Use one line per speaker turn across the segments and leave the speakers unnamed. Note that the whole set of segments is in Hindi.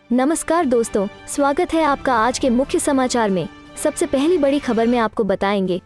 नमस्कार दोस्तों, स्वागत है आपका आज के मुख्य समाचार में। सबसे पहली बड़ी खबर में आपको बताएंगे,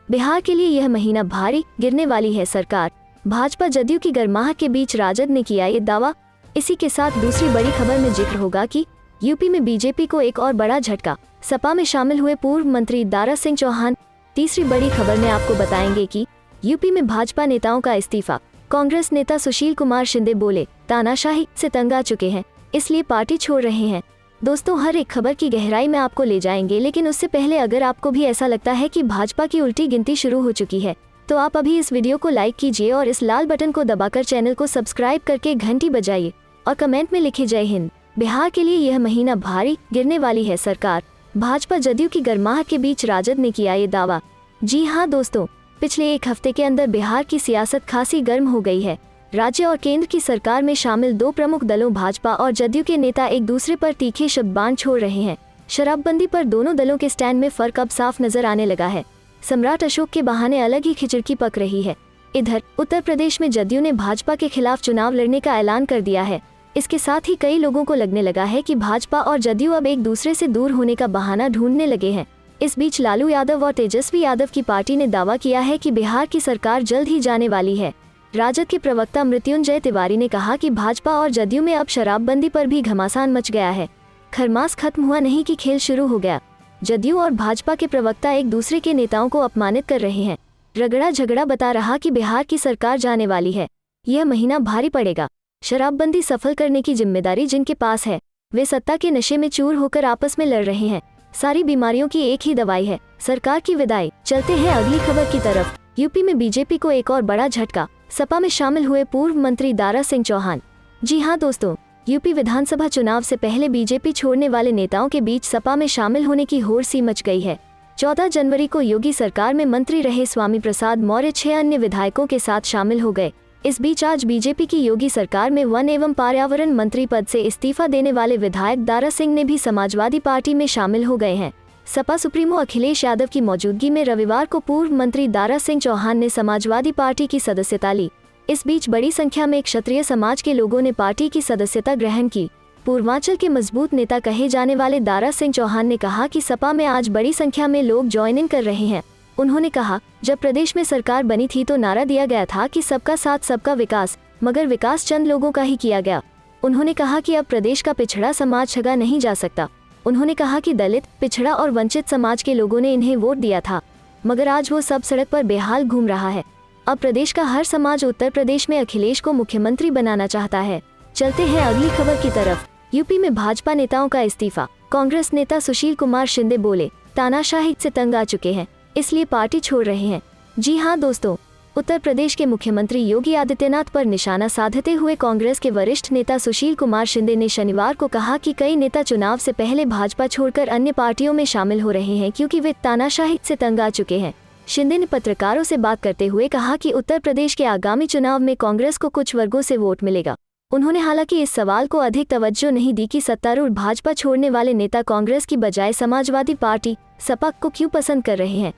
बिहार के लिए यह महीना भारी, गिरने वाली है सरकार। भाजपा जदयू की गरमाहट के बीच राजद ने किया ये दावा। इसी के साथ दूसरी बड़ी खबर में जिक्र होगा कि यूपी में बीजेपी को एक और बड़ा झटका, सपा में शामिल हुए पूर्व मंत्री दारा सिंह चौहान। तीसरी बड़ी खबर में आपको बताएंगे कि यूपी में भाजपा नेताओं का इस्तीफा। कांग्रेस नेता सुशील कुमार शिंदे बोले, तानाशाही से तंग आ चुके हैं, इसलिए पार्टी छोड़ रहे हैं। दोस्तों, हर एक खबर की गहराई में आपको ले जाएंगे, लेकिन उससे पहले अगर आपको भी ऐसा लगता है कि भाजपा की उल्टी गिनती शुरू हो चुकी है, तो आप अभी इस वीडियो को लाइक कीजिए और इस लाल बटन को दबाकर चैनल को सब्सक्राइब करके घंटी बजाइए और कमेंट में लिखे जय हिंद। बिहार के लिए यह महीना भारी, गिरने वाली है सरकार। भाजपा जदयू की गरमाहट के बीच राजद ने किया ये दावा। जी हाँ दोस्तों, पिछले एक हफ्ते के अंदर बिहार की सियासत खासी गर्म हो गई है। राज्य और केंद्र की सरकार में शामिल दो प्रमुख दलों भाजपा और जदयू के नेता एक दूसरे पर तीखे शब्द बाण छोड़ रहे हैं। शराबबंदी पर दोनों दलों के स्टैंड में फर्क अब साफ नजर आने लगा है। सम्राट अशोक के बहाने अलग ही खिचड़की पक रही है। इधर उत्तर प्रदेश में जदयू ने भाजपा के खिलाफ चुनाव लड़ने का ऐलान कर दिया है। इसके साथ ही कई लोगों को लगने लगा है कि भाजपा और जदयू अब एक दूसरे से दूर होने का बहाना ढूंढने लगे हैं। इस बीच लालू यादव और तेजस्वी यादव की पार्टी ने दावा किया है कि बिहार की सरकार जल्द ही जाने वाली है। राजद के प्रवक्ता मृत्युंजय तिवारी ने कहा कि भाजपा और जदयू में अब शराबबंदी पर भी घमासान मच गया है। खरमास खत्म हुआ नहीं कि खेल शुरू हो गया। जदयू और भाजपा के प्रवक्ता एक दूसरे के नेताओं को अपमानित कर रहे हैं। रगड़ा झगड़ा बता रहा कि बिहार की सरकार जाने वाली है, यह महीना भारी पड़ेगा। शराबबंदी सफल करने की जिम्मेदारी जिनके पास है, वे सत्ता के नशे में चूर होकर आपस में लड़ रहे हैं। सारी बीमारियों की एक ही दवाई है, सरकार की विदाई। चलते हैं अगली खबर की तरफ। यूपी में बीजेपी को एक और बड़ा झटका, सपा में शामिल हुए पूर्व मंत्री दारा सिंह चौहान। जी हां दोस्तों, यूपी विधानसभा चुनाव से पहले बीजेपी छोड़ने वाले नेताओं के बीच सपा में शामिल होने की होड़ सी मच गई है। 14 जनवरी को योगी सरकार में मंत्री रहे स्वामी प्रसाद मौर्य 6 अन्य विधायकों के साथ शामिल हो गए। इस बीच आज बीजेपी की योगी सरकार में वन एवं पर्यावरण मंत्री पद से इस्तीफा देने वाले विधायक दारा सिंह ने भी समाजवादी पार्टी में शामिल हो गए हैं। सपा सुप्रीमो अखिलेश यादव की मौजूदगी में रविवार को पूर्व मंत्री दारा सिंह चौहान ने समाजवादी पार्टी की सदस्यता ली। इस बीच बड़ी संख्या में क्षत्रिय समाज के लोगों ने पार्टी की सदस्यता ग्रहण की। पूर्वांचल के मजबूत नेता कहे जाने वाले दारा सिंह चौहान ने कहा कि सपा में आज बड़ी संख्या में लोग ज्वाइनिंग कर रहे हैं। उन्होंने कहा, जब प्रदेश में सरकार बनी थी तो नारा दिया गया था कि सबका साथ सबका विकास, मगर विकास चंद लोगों का ही किया गया। उन्होंने कहा कि अब प्रदेश का पिछड़ा समाज ठगा नहीं जा सकता। उन्होंने कहा कि दलित, पिछड़ा और वंचित समाज के लोगों ने इन्हें वोट दिया था, मगर आज वो सब सड़क पर बेहाल घूम रहा है। अब प्रदेश का हर समाज उत्तर प्रदेश में अखिलेश को मुख्यमंत्री बनाना चाहता है। चलते हैं अगली खबर की तरफ। यूपी में भाजपा नेताओं का इस्तीफा। कांग्रेस नेता सुशील कुमार शिंदे बोले, तानाशाही से तंग आ चुके हैं, इसलिए पार्टी छोड़ रहे हैं। जी हाँ दोस्तों, उत्तर प्रदेश के मुख्यमंत्री योगी आदित्यनाथ पर निशाना साधते हुए कांग्रेस के वरिष्ठ नेता सुशील कुमार शिंदे ने शनिवार को कहा कि कई नेता चुनाव से पहले भाजपा छोड़कर अन्य पार्टियों में शामिल हो रहे हैं क्योंकि वे तानाशाही से तंग आ चुके हैं। शिंदे ने पत्रकारों से बात करते हुए कहा कि उत्तर प्रदेश के आगामी चुनाव में कांग्रेस को कुछ वर्गों से वोट मिलेगा। उन्होंने हालांकि इस सवाल को अधिक तवज्जो नहीं दी कि सत्तारूढ़ भाजपा छोड़ने वाले नेता कांग्रेस की बजाय समाजवादी पार्टी सपा को क्यों पसंद कर रहे हैं।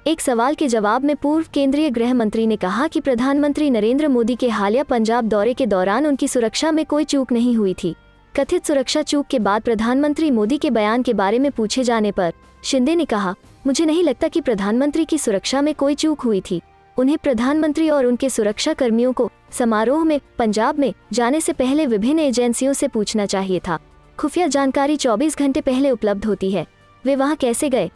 एक सवाल के जवाब में पूर्व केंद्रीय गृह मंत्री ने कहा कि प्रधानमंत्री नरेंद्र मोदी के हालिया पंजाब दौरे के दौरान उनकी सुरक्षा में कोई चूक नहीं हुई थी। कथित सुरक्षा चूक के बाद प्रधानमंत्री मोदी के बयान के बारे में पूछे जाने पर शिंदे ने कहा, मुझे नहीं लगता कि प्रधानमंत्री की सुरक्षा में कोई चूक हुई थी। उन्हें प्रधानमंत्री और उनके सुरक्षा कर्मियों को समारोह में पंजाब में जाने से पहले विभिन्न एजेंसियों से पूछना चाहिए था। खुफिया जानकारी 24 घंटे पहले उपलब्ध होती है। वे वहां कैसे गए?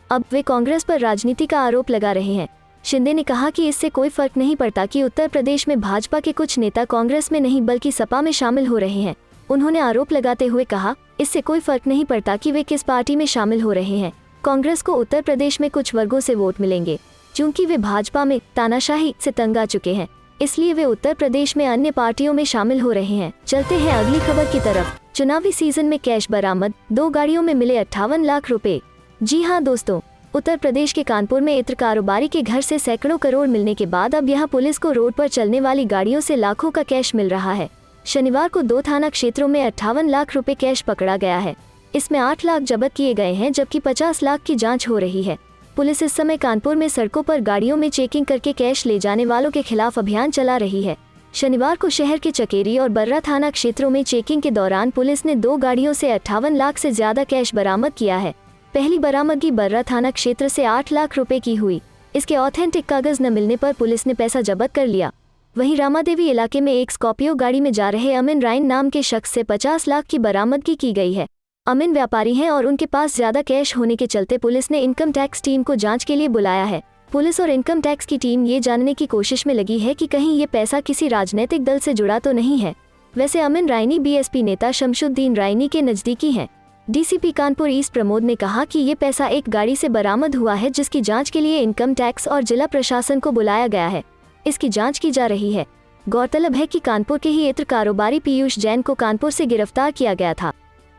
अब वे कांग्रेस पर राजनीति का आरोप लगा रहे हैं। शिंदे ने कहा कि इससे कोई फर्क नहीं पड़ता कि उत्तर प्रदेश में भाजपा के कुछ नेता कांग्रेस में नहीं बल्कि सपा में शामिल हो रहे हैं। उन्होंने आरोप लगाते हुए कहा, इससे कोई फर्क नहीं पड़ता कि वे किस पार्टी में शामिल हो रहे हैं। कांग्रेस को उत्तर प्रदेश में कुछ वर्गों से वोट मिलेंगे। चूंकि वे भाजपा में तानाशाही से तंग आ चुके हैं, इसलिए वे उत्तर प्रदेश में अन्य पार्टियों में शामिल हो रहे हैं। चलते हैं अगली खबर की तरफ। चुनावी सीजन में कैश बरामद, 2 गाड़ियों में मिले 58 लाख रुपए। जी हाँ दोस्तों, उत्तर प्रदेश के कानपुर में इत्र कारोबारी के घर से सैकड़ों करोड़ मिलने के बाद अब यहाँ पुलिस को रोड पर चलने वाली गाड़ियों से लाखों का कैश मिल रहा है। शनिवार को 2 थाना क्षेत्रों में 58 लाख रुपए कैश पकड़ा गया है। इसमें 8 लाख जब्त किए गए हैं, जबकि 50 लाख की जांच हो रही है। पुलिस इस समय कानपुर में सड़कों पर गाड़ियों में चेकिंग करके कैश ले जाने वालों के खिलाफ अभियान चला रही है। शनिवार को शहर के चकेरी और बर्रा थाना क्षेत्रों में चेकिंग के दौरान पुलिस ने 2 गाड़ियों से 58 लाख से ज्यादा कैश बरामद किया है। पहली बरामदगी बर्रा थाना क्षेत्र से 8 लाख रुपए की हुई। इसके ऑथेंटिक कागज न मिलने पर पुलिस ने पैसा जब्त कर लिया। वहीं रामादेवी इलाके में एक स्कॉर्पियो गाड़ी में जा रहे अमिन राइन नाम के शख्स से 50 लाख की बरामदगी की गई है। अमिन व्यापारी हैं और उनके पास ज्यादा कैश होने के चलते पुलिस ने इनकम टैक्स टीम को जांच के लिए बुलाया है। पुलिस और इनकम टैक्स की टीम ये जानने की कोशिश में लगी है कि कहीं ये पैसा किसी राजनीतिक दल से जुड़ा तो नहीं है। वैसे अमिन राइनी बीएसपी नेता शमशुद्दीन राइनी के नजदीकी हैं। डीसीपी कानपुर ईस्ट प्रमोद ने कहा कि ये पैसा एक गाड़ी से बरामद हुआ है, जिसकी जांच के लिए इनकम टैक्स और जिला प्रशासन को बुलाया गया है। इसकी जांच की जा रही है। गौरतलब है कि कानपुर के ही इत्र कारोबारी पीयूष जैन को कानपुर से गिरफ्तार किया गया था।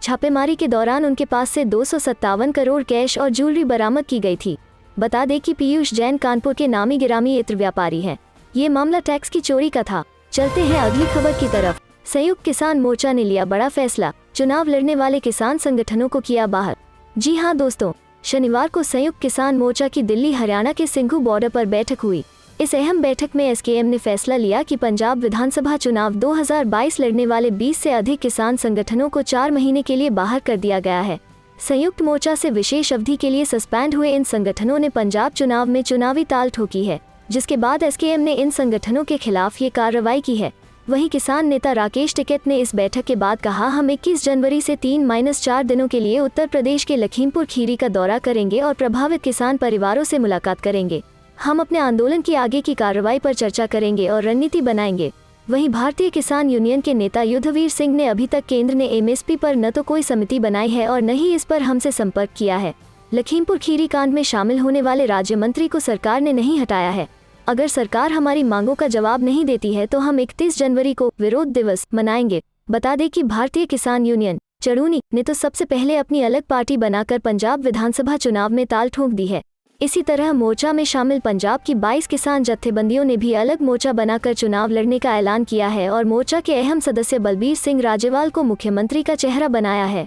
छापेमारी के दौरान उनके पास से 257 करोड़ कैश और ज्वेलरी बरामद की गई थी। बता दें कि पीयूष जैन कानपुर के नामी गिरामी इत्र व्यापारी हैं। ये मामला टैक्स की चोरी का था। चलते हैं अगली खबर की तरफ। संयुक्त किसान मोर्चा ने लिया बड़ा फैसला, चुनाव लड़ने वाले किसान संगठनों को किया बाहर। जी हां दोस्तों, शनिवार को संयुक्त किसान मोर्चा की दिल्ली हरियाणा के सिंघू बॉर्डर पर बैठक हुई। इस अहम बैठक में एसकेएम ने फैसला लिया कि पंजाब विधानसभा चुनाव 2022 लड़ने वाले 20 से अधिक किसान संगठनों को 4 महीने के लिए बाहर कर दिया गया है। संयुक्त मोर्चा से विशेष अवधि के लिए सस्पेंड हुए इन संगठनों ने पंजाब चुनाव में चुनावी ताल ठोकी है, जिसके बाद एसकेएम ने इन संगठनों के खिलाफ ये कार्रवाई की है। वहीं किसान नेता राकेश टिकैत ने इस बैठक के बाद कहा, हम 21 जनवरी से 3-4 दिनों के लिए उत्तर प्रदेश के लखीमपुर खीरी का दौरा करेंगे और प्रभावित किसान परिवारों से मुलाकात करेंगे। हम अपने आंदोलन की आगे की कार्रवाई पर चर्चा करेंगे और रणनीति बनाएंगे। वहीं भारतीय किसान यूनियन के नेता युद्धवीर सिंह ने अभी तक केंद्र ने एमएसपी पर न तो कोई समिति बनाई है और न ही इस पर हमसे संपर्क किया है। लखीमपुर खीरी कांड में शामिल होने वाले राज्य मंत्री को सरकार ने नहीं हटाया है। अगर सरकार हमारी मांगों का जवाब नहीं देती है तो हम 31 जनवरी को विरोध दिवस मनाएंगे। बता दें कि भारतीय किसान यूनियन चड़ूनी ने तो सबसे पहले अपनी अलग पार्टी बनाकर पंजाब विधानसभा चुनाव में ताल ठोक दी है। इसी तरह मोर्चा में शामिल पंजाब की 22 किसान जत्थेबंदियों ने भी अलग मोर्चा बनाकर चुनाव लड़ने का ऐलान किया है और मोर्चा के अहम सदस्य बलबीर सिंह राजेवाल को मुख्यमंत्री का चेहरा बनाया है।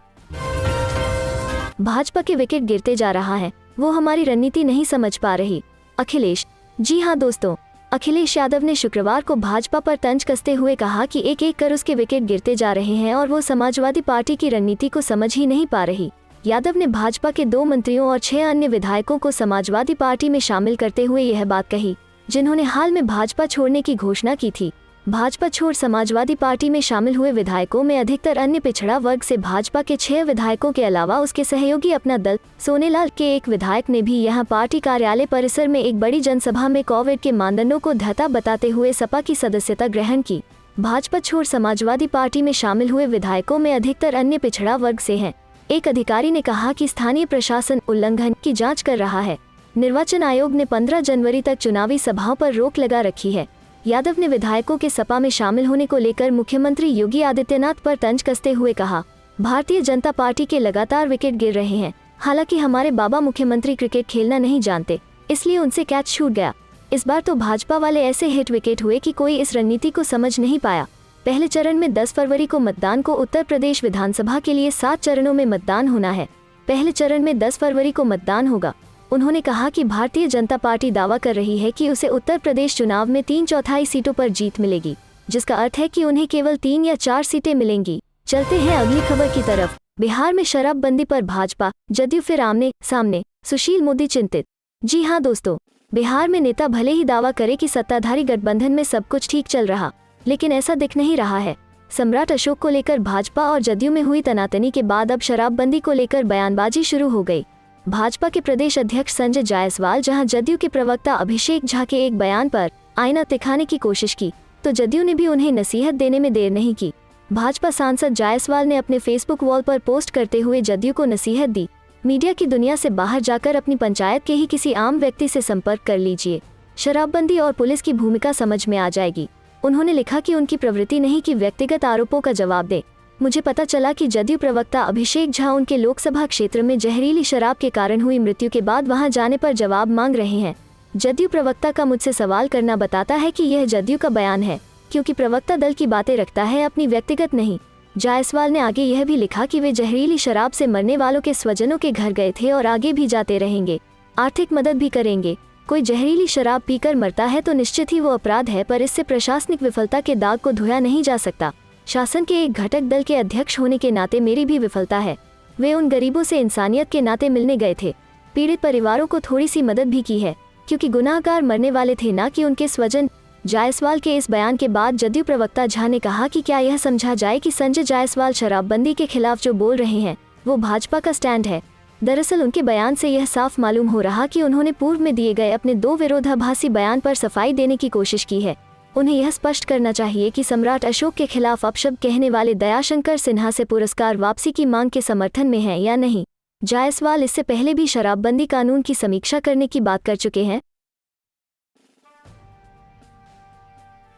भाजपा के विकेट गिरते जा रहा है, वो हमारी रणनीति नहीं समझ पा रही। अखिलेश। जी हां दोस्तों, अखिलेश यादव ने शुक्रवार को भाजपा पर तंज कसते हुए कहा कि एक एक कर उसके विकेट गिरते जा रहे हैं और वो समाजवादी पार्टी की रणनीति को समझ ही नहीं पा रही। यादव ने भाजपा के 2 मंत्रियों और 6 अन्य विधायकों को समाजवादी पार्टी में शामिल करते हुए यह बात कही, जिन्होंने हाल में भाजपा छोड़ने की घोषणा की थी। भाजपा छोड़ समाजवादी पार्टी में शामिल हुए विधायकों में अधिकतर अन्य पिछड़ा वर्ग से भाजपा के 6 विधायकों के अलावा उसके सहयोगी अपना दल सोनेलाल के एक विधायक ने भी यहां पार्टी कार्यालय परिसर में एक बड़ी जनसभा में कोविड के मानदंडों को धता बताते हुए सपा की सदस्यता ग्रहण की। भाजपा छोड़ समाजवादी पार्टी में शामिल हुए विधायकों में अधिकतर अन्य पिछड़ा वर्ग से हैं। एक अधिकारी ने कहा कि स्थानीय प्रशासन उल्लंघन की जांच कर रहा है। निर्वाचन आयोग ने 15 जनवरी तक चुनावी सभाओं पर रोक लगा रखी है। यादव ने विधायकों के सपा में शामिल होने को लेकर मुख्यमंत्री योगी आदित्यनाथ पर तंज कसते हुए कहा, भारतीय जनता पार्टी के लगातार विकेट गिर रहे हैं। हालांकि हमारे बाबा मुख्यमंत्री क्रिकेट खेलना नहीं जानते, इसलिए उनसे कैच छूट गया। इस बार तो भाजपा वाले ऐसे हिट विकेट हुए कि कोई इस रणनीति को समझ नहीं पाया। पहले चरण में 10 फरवरी को मतदान को उत्तर प्रदेश विधानसभा के लिए 7 चरणों में मतदान होना है। पहले चरण में 10 फरवरी को मतदान होगा। उन्होंने कहा कि भारतीय जनता पार्टी दावा कर रही है कि उसे उत्तर प्रदेश चुनाव में 3/4 सीटों पर जीत मिलेगी, जिसका अर्थ है कि उन्हें केवल 3 या 4 सीटें मिलेंगी। चलते हैं अगली खबर की तरफ। बिहार में शराबबंदी पर भाजपा जदयू फिर आमने सामने, सुशील मोदी चिंतित। जी हां दोस्तों, बिहार में नेता भले ही दावा करे कि सत्ताधारी गठबंधन में सब कुछ ठीक चल रहा, लेकिन ऐसा दिख नहीं रहा है। सम्राट अशोक को लेकर भाजपा और जदयू में हुई तनातनी के बाद अब शराबबंदी को लेकर बयानबाजी शुरू हो गई। भाजपा के प्रदेश अध्यक्ष संजय जायसवाल जहां जदयू के प्रवक्ता अभिषेक झा के एक बयान पर आईना दिखाने की कोशिश की, तो जदयू ने भी उन्हें नसीहत देने में देर नहीं की। भाजपा सांसद जायसवाल ने अपने फेसबुक वॉल पर पोस्ट करते हुए जदयू को नसीहत दी, मीडिया की दुनिया से बाहर जाकर अपनी पंचायत के ही किसी आम व्यक्ति से संपर्क कर लीजिए, शराबबंदी और पुलिस की भूमिका समझ में आ जाएगी। उन्होंने लिखा कि उनकी प्रवृत्ति नहीं कि व्यक्तिगत आरोपों का जवाब दे। मुझे पता चला कि जदयू प्रवक्ता अभिषेक झा उनके लोकसभा क्षेत्र में जहरीली शराब के कारण हुई मृत्यु के बाद वहां जाने पर जवाब मांग रहे हैं। जदयू प्रवक्ता का मुझसे सवाल करना बताता है कि यह जदयू का बयान है, क्योंकि प्रवक्ता दल की बातें रखता है, अपनी व्यक्तिगत नहीं। जायसवाल ने आगे यह भी लिखा कि वे जहरीली शराब से मरने वालों के स्वजनों के घर गए थे और आगे भी जाते रहेंगे, आर्थिक मदद भी करेंगे। कोई जहरीली शराब पीकर मरता है तो निश्चित ही वो अपराध है, पर इससे प्रशासनिक विफलता के दाग को धोया नहीं जा सकता। शासन के एक घटक दल के अध्यक्ष होने के नाते मेरी भी विफलता है। वे उन गरीबों से इंसानियत के नाते मिलने गए थे, पीड़ित परिवारों को थोड़ी सी मदद भी की है, क्योंकि गुनाहगार मरने वाले थे, ना कि उनके स्वजन। जायसवाल के इस बयान के बाद जदयू प्रवक्ता झा ने कहा कि क्या यह समझा जाए कि संजय जायसवाल शराबबंदी के खिलाफ जो बोल रहे हैं वो भाजपा का स्टैंड है। दरअसल उनके बयान से यह साफ मालूम हो रहा कि उन्होंने पूर्व में दिए गए अपने 2 विरोधाभासी बयान पर सफाई देने की कोशिश की है। उन्हें यह स्पष्ट करना चाहिए कि सम्राट अशोक के खिलाफ अपशब्द कहने वाले दयाशंकर सिन्हा से पुरस्कार वापसी की मांग के समर्थन में हैं या नहीं। जायसवाल इससे पहले भी शराबबंदी कानून की समीक्षा करने की बात कर चुके हैं।